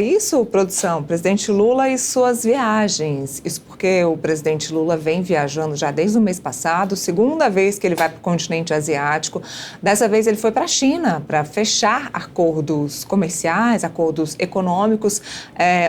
Isso, produção, presidente Lula e suas viagens. Isso porque o presidente Lula vem viajando já desde o mês passado, segunda vez que ele vai para o continente asiático. Dessa vez ele foi para a China para fechar acordos comerciais, acordos econômicos.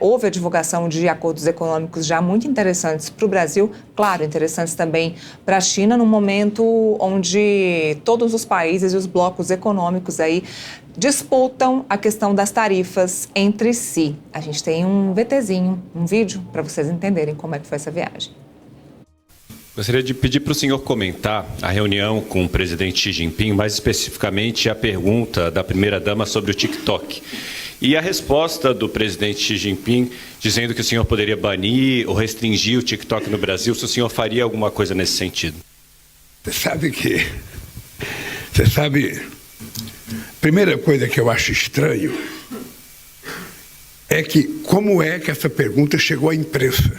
Houve a divulgação de acordos econômicos já muito interessantes para o Brasil, claro, interessantes também para a China, num momento onde todos os países e os blocos econômicos aí disputam a questão das tarifas entre si. A gente tem um VTzinho, um vídeo, para vocês entenderem como é que foi essa viagem. Gostaria de pedir para o senhor comentar a reunião com o presidente Xi Jinping, mais especificamente a pergunta da primeira-dama sobre o TikTok. E a resposta do presidente Xi Jinping dizendo que o senhor poderia banir ou restringir o TikTok no Brasil, se o senhor faria alguma coisa nesse sentido. Você sabe, primeira coisa que eu acho estranho é que como é que essa pergunta chegou à imprensa?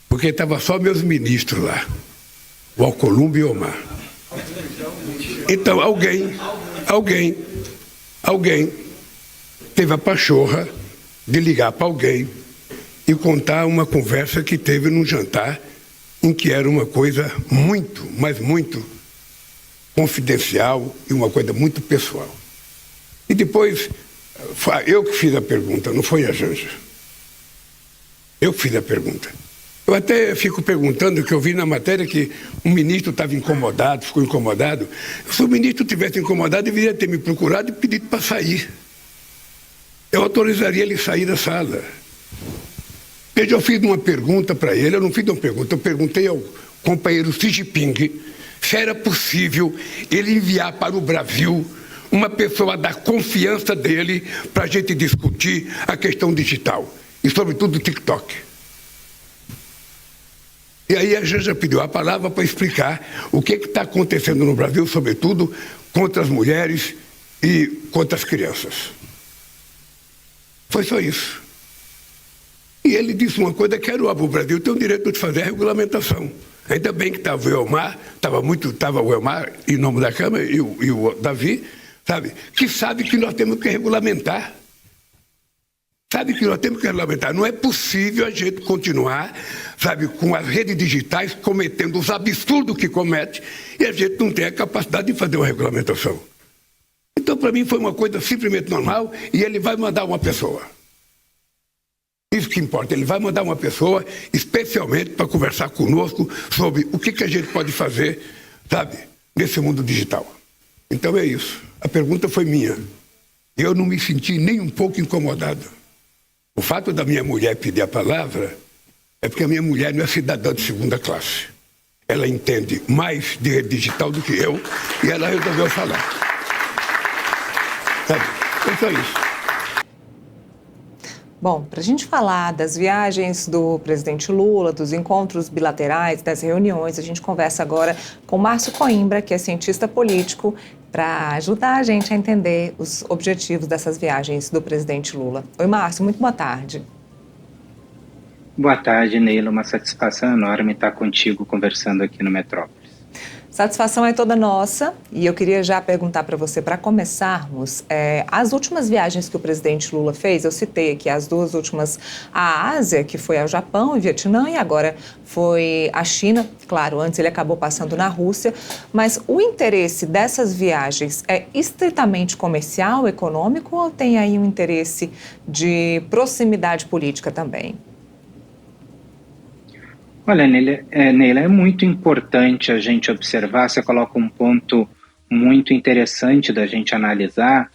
Porque estava só meus ministros lá, o Alcolumbre e o Omar. Então alguém teve a pachorra de ligar para alguém e contar uma conversa que teve num jantar em que era uma coisa muito, mas muito confidencial e uma coisa muito pessoal. E depois, eu que fiz a pergunta, não foi a Janja. Eu que fiz a pergunta. Eu até fico perguntando, que eu vi na matéria que um ministro estava incomodado, ficou incomodado. Se o ministro tivesse incomodado, deveria ter me procurado e pedido para sair. Eu autorizaria ele sair da sala. Veja, eu fiz uma pergunta para ele, eu não fiz uma pergunta, eu perguntei ao companheiro Xi Jinping se era possível ele enviar para o Brasil uma pessoa da confiança dele para a gente discutir a questão digital e, sobretudo, o TikTok. E aí a Janja pediu a palavra para explicar o que está acontecendo no Brasil, sobretudo contra as mulheres e contra as crianças. Foi só isso. E ele disse uma coisa que era o Brasil tem o direito de fazer a regulamentação. Ainda bem que estava o Elmar, estava o Elmar em nome da Câmara e o Davi, sabe, que sabe que nós temos que regulamentar. Sabe que nós temos que regulamentar. Não é possível a gente continuar, sabe, com as redes digitais cometendo os absurdos que comete e a gente não tem a capacidade de fazer uma regulamentação. Então, para mim, foi uma coisa simplesmente normal e ele vai mandar uma pessoa. Isso que importa, ele vai mandar uma pessoa especialmente para conversar conosco sobre o que a gente pode fazer, sabe, nesse mundo digital. Então é isso. A pergunta foi minha. Eu não me senti nem um pouco incomodado. O fato da minha mulher pedir a palavra é porque a minha mulher não é cidadã de segunda classe. Ela entende mais de rede digital do que eu e ela resolveu falar. Sabe? É só isso. Bom, para a gente falar das viagens do presidente Lula, dos encontros bilaterais, das reuniões, a gente conversa agora com Márcio Coimbra, que é cientista político, para ajudar a gente a entender os objetivos dessas viagens do presidente Lula. Oi, Márcio, muito boa tarde. Boa tarde, Neila. Uma satisfação enorme estar contigo conversando aqui no Metrópolis. Satisfação é toda nossa e eu queria já perguntar para você, para começarmos, as últimas viagens que o presidente Lula fez, eu citei aqui as duas últimas à Ásia, que foi ao Japão e Vietnã, e agora foi à China. Claro, antes ele acabou passando na Rússia, mas o interesse dessas viagens é estritamente comercial, econômico, ou tem aí um interesse de proximidade política também? Olha, Neila, é muito importante a gente observar, você coloca um ponto muito interessante da gente analisar,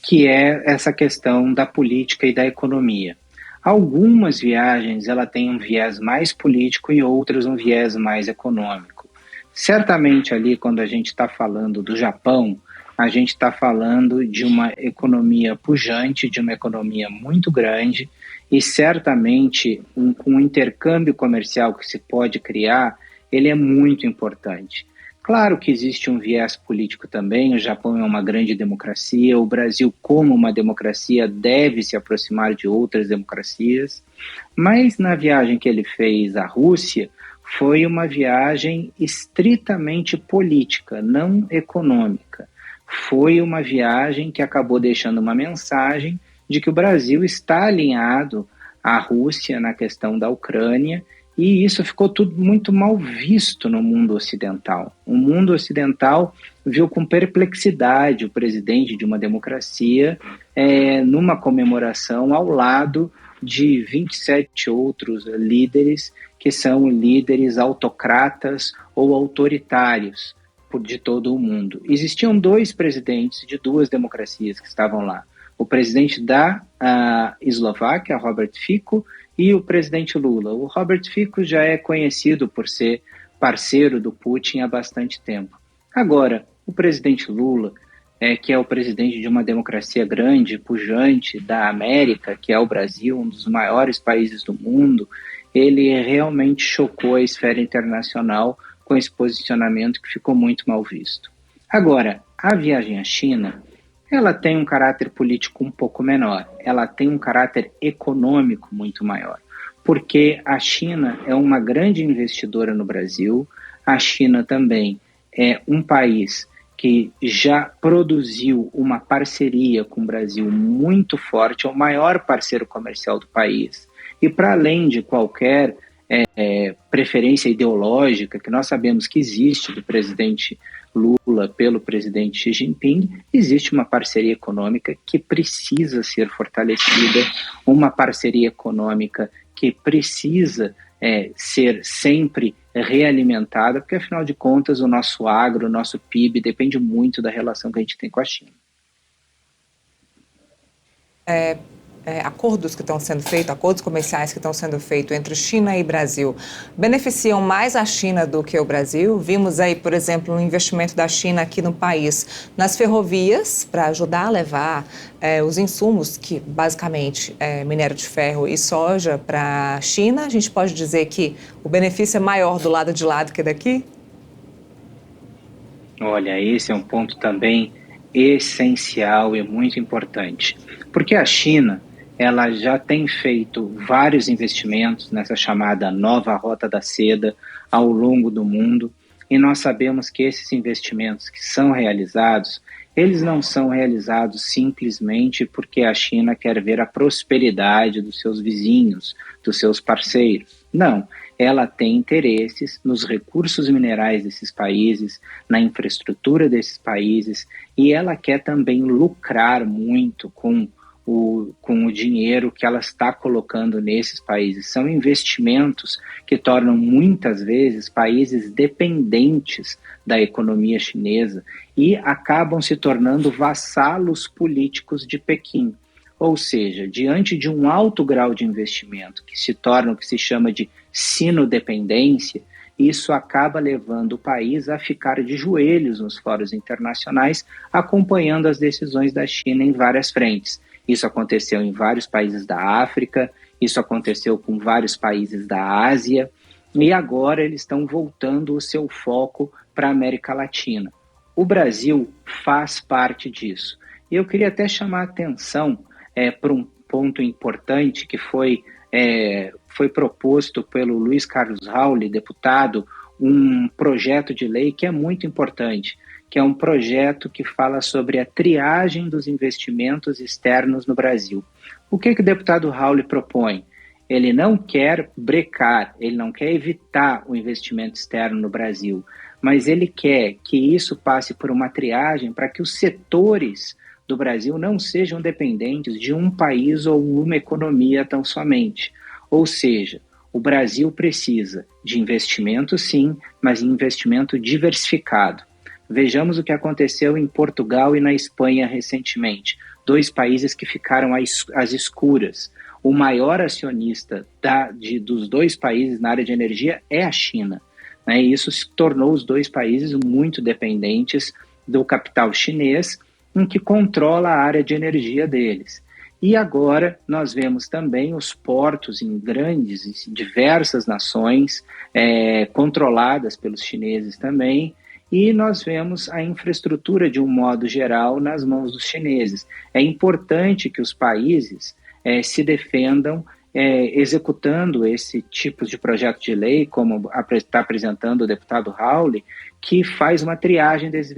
que é essa questão da política e da economia. Algumas viagens, ela tem um viés mais político e outras um viés mais econômico. Certamente ali, quando a gente está falando do Japão, a gente está falando de uma economia pujante, de uma economia muito grande, e certamente com o intercâmbio comercial que se pode criar, ele é muito importante. Claro que existe um viés político também, o Japão é uma grande democracia, o Brasil, como uma democracia, deve se aproximar de outras democracias, mas na viagem que ele fez à Rússia, foi uma viagem estritamente política, não econômica. Foi uma viagem que acabou deixando uma mensagem de que o Brasil está alinhado à Rússia na questão da Ucrânia, e isso ficou tudo muito mal visto no mundo ocidental. O mundo ocidental viu com perplexidade o presidente de uma democracia numa comemoração ao lado de 27 outros líderes que são líderes autocratas ou autoritários de todo o mundo. Existiam 2 presidentes de 2 democracias que estavam lá. O presidente da Eslováquia, Robert Fico, e o presidente Lula. O Robert Fico já é conhecido por ser parceiro do Putin há bastante tempo. Agora, o presidente Lula, que é o presidente de uma democracia grande, pujante da América, que é o Brasil, um dos maiores países do mundo, ele realmente chocou a esfera internacional com esse posicionamento que ficou muito mal visto. Agora, a viagem à China, ela tem um caráter político um pouco menor, ela tem um caráter econômico muito maior, porque a China é uma grande investidora no Brasil, a China também é um país que já produziu uma parceria com o Brasil muito forte, é o maior parceiro comercial do país, e para além de qualquer preferência ideológica que nós sabemos que existe do presidente Lula pelo presidente Xi Jinping, existe uma parceria econômica que precisa ser fortalecida, uma parceria econômica que precisa ser sempre realimentada, porque afinal de contas o nosso agro, o nosso PIB depende muito da relação que a gente tem com a China. Acordos que estão sendo feitos, acordos comerciais que estão sendo feitos entre China e Brasil, beneficiam mais a China do que o Brasil? Vimos aí, por exemplo, um investimento da China aqui no país nas ferrovias para ajudar a levar os insumos, que basicamente é minério de ferro e soja, para a China. A gente pode dizer que o benefício é maior do lado de lá do que daqui? Olha, esse é um ponto também essencial e muito importante, porque a China ela já tem feito vários investimentos nessa chamada nova rota da seda ao longo do mundo, e nós sabemos que esses investimentos que são realizados, eles não são realizados simplesmente porque a China quer ver a prosperidade dos seus vizinhos, dos seus parceiros. Não, ela tem interesses nos recursos minerais desses países, na infraestrutura desses países, e ela quer também lucrar muito com o dinheiro que ela está colocando nesses países. São investimentos que tornam muitas vezes países dependentes da economia chinesa e acabam se tornando vassalos políticos de Pequim. Ou seja, diante de um alto grau de investimento que se torna o que se chama de sinodependência, isso acaba levando o país a ficar de joelhos nos fóruns internacionais, acompanhando as decisões da China em várias frentes. Isso aconteceu em vários países da África, isso aconteceu com vários países da Ásia, e agora eles estão voltando o seu foco para a América Latina. O Brasil faz parte disso. E eu queria até chamar a atenção para um ponto importante que foi proposto pelo Luiz Carlos Rauli, deputado, um projeto de lei que é muito importante, que é um projeto que fala sobre a triagem dos investimentos externos no Brasil. O que o deputado Rauli propõe? Ele não quer brecar, ele não quer evitar o investimento externo no Brasil, mas ele quer que isso passe por uma triagem para que os setores do Brasil não sejam dependentes de um país ou uma economia tão somente. Ou seja, o Brasil precisa de investimento sim, mas investimento diversificado. Vejamos o que aconteceu em Portugal e na Espanha recentemente, 2 países que ficaram às escuras. O maior acionista dos 2 países na área de energia é a China, né? E isso tornou os 2 países muito dependentes do capital chinês, em que controla a área de energia deles. E agora nós vemos também os portos em diversas nações, controladas pelos chineses também, e nós vemos a infraestrutura de um modo geral nas mãos dos chineses. É importante que os países se defendam executando esse tipo de projeto de lei, como está apresentando o deputado Rauli, que faz uma triagem desses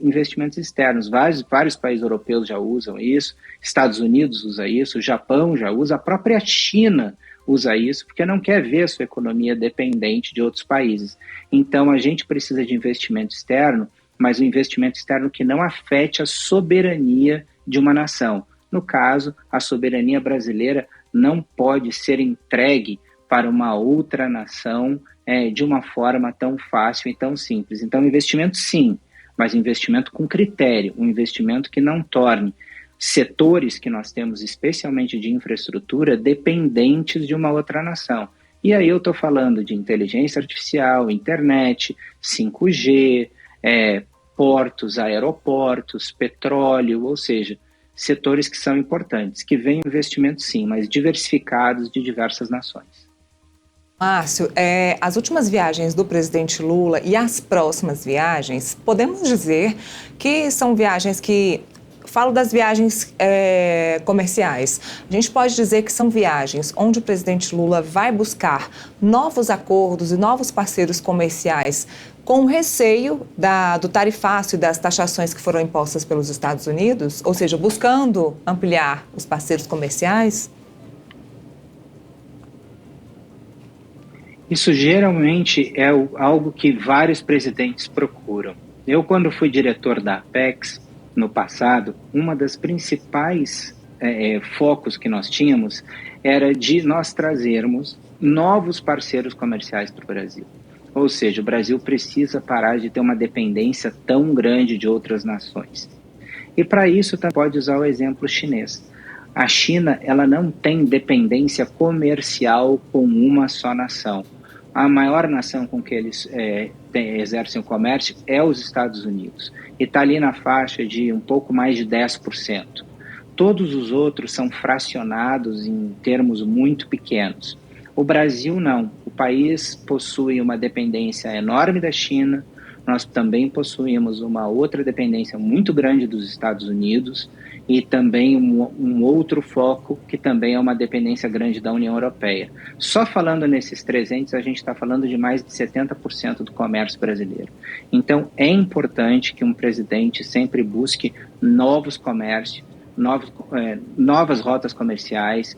investimentos externos. Vários países europeus já usam isso, Estados Unidos usa isso, o Japão já usa, a própria China usa isso, porque não quer ver a sua economia dependente de outros países. Então, a gente precisa de investimento externo, mas um investimento externo que não afete a soberania de uma nação. No caso, a soberania brasileira não pode ser entregue para uma outra nação de uma forma tão fácil e tão simples. Então, investimento sim, mas investimento com critério, um investimento que não torne setores que nós temos, especialmente de infraestrutura, dependentes de uma outra nação. E aí eu estou falando de inteligência artificial, internet, 5G, portos, aeroportos, petróleo, ou seja, setores que são importantes, que vêm investimentos sim, mas diversificados de diversas nações. Márcio, as últimas viagens do presidente Lula e as próximas viagens, podemos dizer que são viagens que... Falo das viagens comerciais. A gente pode dizer que são viagens onde o presidente Lula vai buscar novos acordos e novos parceiros comerciais com receio do tarifácio e das taxações que foram impostas pelos Estados Unidos, ou seja, buscando ampliar os parceiros comerciais? Isso geralmente é algo que vários presidentes procuram. Eu, quando fui diretor da Apex, no passado, uma das principais focos que nós tínhamos era de nós trazermos novos parceiros comerciais para o Brasil. Ou seja, o Brasil precisa parar de ter uma dependência tão grande de outras nações. E para isso, também pode usar o exemplo chinês. A China, ela não tem dependência comercial com uma só nação. A maior nação com que eles exercem o comércio é os Estados Unidos. E está ali na faixa de um pouco mais de 10%. Todos os outros são fracionados em termos muito pequenos. O Brasil não. O país possui uma dependência enorme da China, nós também possuímos uma outra dependência muito grande dos Estados Unidos e também um outro foco que também é uma dependência grande da União Europeia. Só falando nesses 300, a gente está falando de mais de 70% do comércio brasileiro. Então, é importante que um presidente sempre busque novos comércios, novas rotas comerciais,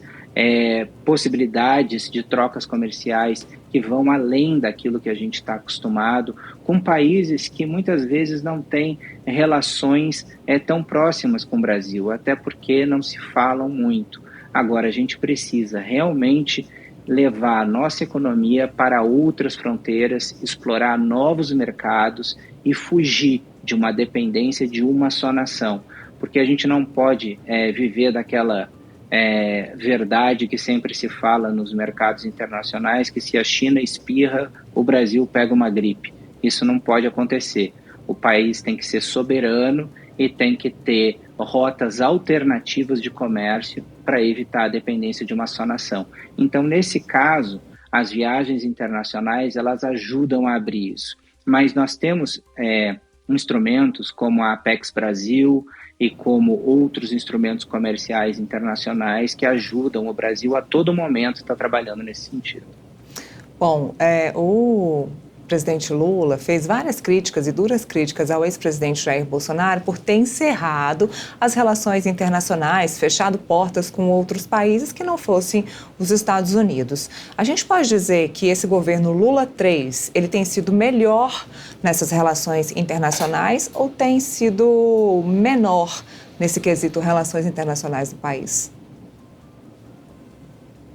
possibilidades de trocas comerciais que vão além daquilo que a gente está acostumado, com países que muitas vezes não têm relações tão próximas com o Brasil, até porque não se falam muito. Agora, a gente precisa realmente levar a nossa economia para outras fronteiras, explorar novos mercados e fugir de uma dependência de uma só nação, porque a gente não pode viver daquela verdade que sempre se fala nos mercados internacionais, que se a China espirra, o Brasil pega uma gripe. Isso não pode acontecer. O país tem que ser soberano e tem que ter rotas alternativas de comércio para evitar a dependência de uma só nação. Então, nesse caso, as viagens internacionais, elas ajudam a abrir isso. Mas nós temos instrumentos como a Apex Brasil e como outros instrumentos comerciais internacionais que ajudam o Brasil a todo momento estar trabalhando nesse sentido. Bom, o presidente Lula fez várias críticas e duras críticas ao ex-presidente Jair Bolsonaro por ter encerrado as relações internacionais, fechado portas com outros países que não fossem os Estados Unidos. A gente pode dizer que esse governo Lula III, ele tem sido melhor nessas relações internacionais ou tem sido menor nesse quesito relações internacionais do país?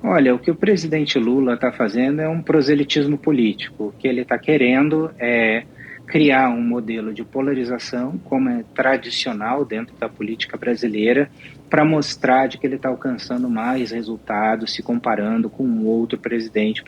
Olha, o que o presidente Lula está fazendo é um proselitismo político. O que ele está querendo é criar um modelo de polarização, como é tradicional dentro da política brasileira, para mostrar de que ele está alcançando mais resultados se comparando com um outro presidente,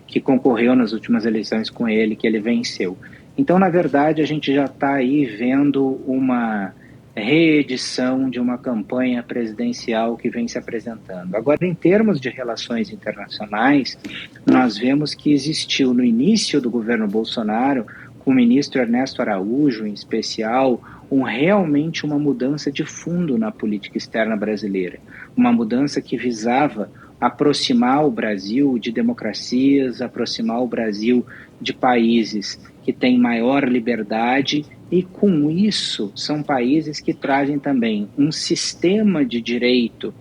que concorreu nas últimas eleições com ele, que ele venceu. Então, na verdade, a gente já está aí vendo uma reedição de uma campanha presidencial que vem se apresentando. Agora, em termos de relações internacionais, nós vemos que existiu no início do governo Bolsonaro, com o ministro Ernesto Araújo, em especial, realmente uma mudança de fundo na política externa brasileira. Uma mudança que visava aproximar o Brasil de democracias, aproximar o Brasil de países que têm maior liberdade e, com isso, são países que trazem também um sistema de direito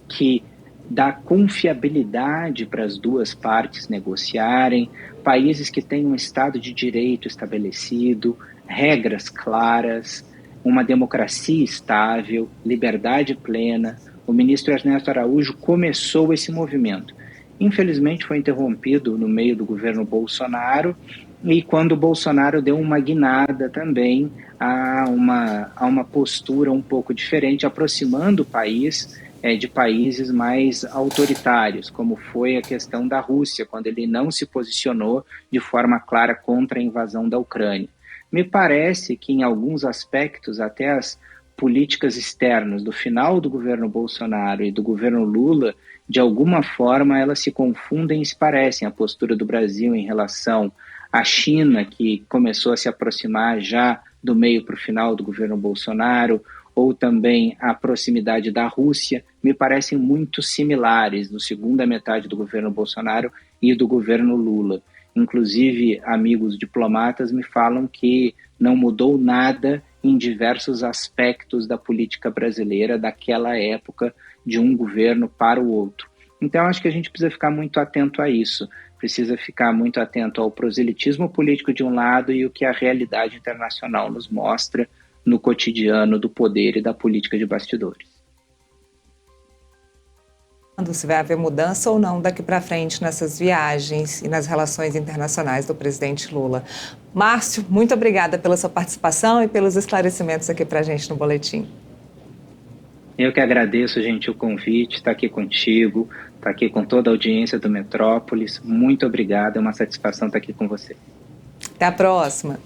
que dá confiabilidade para as duas partes negociarem, países que têm um Estado de Direito estabelecido, regras claras, uma democracia estável, liberdade plena. O ministro Ernesto Araújo começou esse movimento. Infelizmente foi interrompido no meio do governo Bolsonaro e quando o Bolsonaro deu uma guinada também a uma postura um pouco diferente, aproximando o país de países mais autoritários, como foi a questão da Rússia, quando ele não se posicionou de forma clara contra a invasão da Ucrânia. Me parece que, em alguns aspectos, até as políticas externas do final do governo Bolsonaro e do governo Lula, de alguma forma, elas se confundem e se parecem. A postura do Brasil em relação à China, que começou a se aproximar já do meio para o final do governo Bolsonaro, ou também a proximidade da Rússia, me parecem muito similares na segunda metade do governo Bolsonaro e do governo Lula. Inclusive, amigos diplomatas me falam que não mudou nada em diversos aspectos da política brasileira daquela época, de um governo para o outro. Então, acho que a gente precisa ficar muito atento a isso, precisa ficar muito atento ao proselitismo político de um lado e o que a realidade internacional nos mostra no cotidiano do poder e da política de bastidores. Se vai haver mudança ou não daqui para frente nessas viagens e nas relações internacionais do presidente Lula. Márcio, muito obrigada pela sua participação e pelos esclarecimentos aqui para a gente no Boletim. Eu que agradeço, gente, o convite, estar aqui contigo, estar aqui com toda a audiência do Metrópolis. Muito obrigado, é uma satisfação estar aqui com você. Até a próxima.